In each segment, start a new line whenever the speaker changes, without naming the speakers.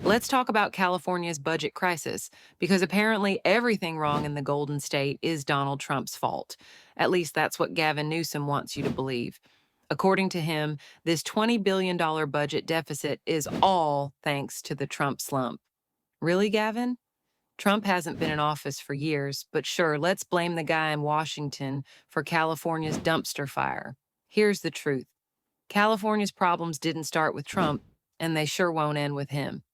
Let's talk about California's budget crisis, because apparently everything wrong in the Golden State is Donald Trump's fault. At least that's what Gavin Newsom wants you to believe. According to him, this $20 billion budget deficit is all thanks to the Trump slump. Really, Gavin? Trump hasn't been in office for years, but sure, let's blame the guy in Washington for California's dumpster fire. Here's the truth: California's problems didn't start with Trump, and they sure won't end with him.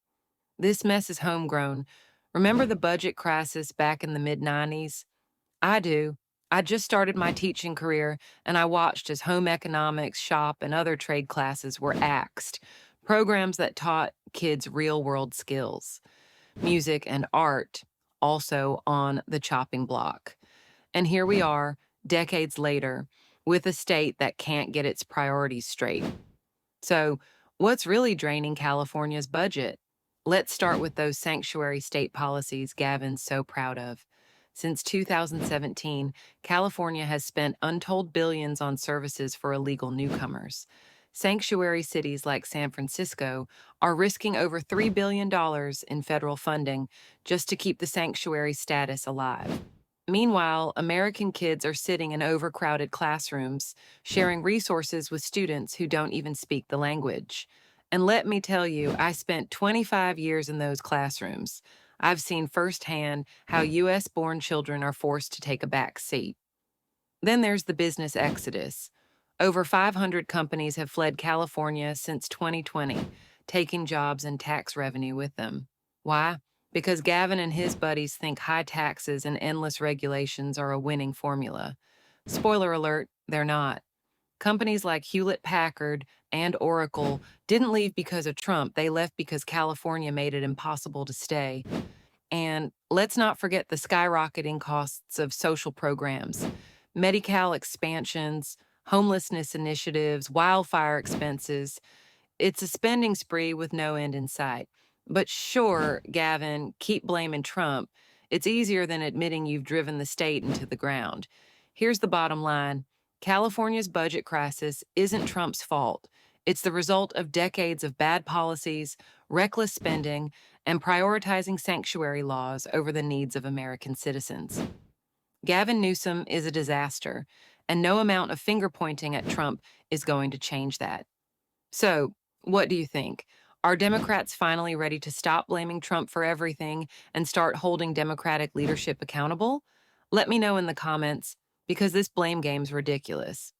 This mess is homegrown. Remember the budget crisis back in the mid 90s? I do. I just started my teaching career, and I watched as home economics, shop, and other trade classes were axed. Programs that taught kids real world skills, music, and art, also on the chopping block. And here we are, decades later, with a state that can't get its priorities straight. So, what's really draining California's budget? Let's start with those sanctuary state policies Gavin's so proud of. Since 2017, California has spent untold billions on services for illegal newcomers. Sanctuary cities like San Francisco are risking over $3 billion in federal funding just to keep the sanctuary status alive. Meanwhile, American kids are sitting in overcrowded classrooms, sharing resources with students who don't even speak the language. And let me tell you, I spent 25 years in those classrooms. I've seen firsthand how US born children are forced to take a back seat. Then there's the business exodus. Over 500 companies have fled California since 2020, taking jobs and tax revenue with them. Why? Because Gavin and his buddies think high taxes and endless regulations are a winning formula. Spoiler alert, they're not. Companies like Hewlett Packard and Oracle didn't leave because of Trump, they left because California made it impossible to stay. And let's not forget the skyrocketing costs of social programs, Medi-Cal expansions, homelessness initiatives, wildfire expenses. It's a spending spree with no end in sight. But sure, Gavin, keep blaming Trump. It's easier than admitting you've driven the state into the ground. Here's the bottom line: California's budget crisis isn't Trump's fault. It's the result of decades of bad policies, reckless spending, and prioritizing sanctuary laws over the needs of American citizens. Gavin Newsom is a disaster, and no amount of finger pointing at Trump is going to change that. So, what do you think? Are Democrats finally ready to stop blaming Trump for everything and start holding Democratic leadership accountable? Let me know in the comments, because this blame game's ridiculous.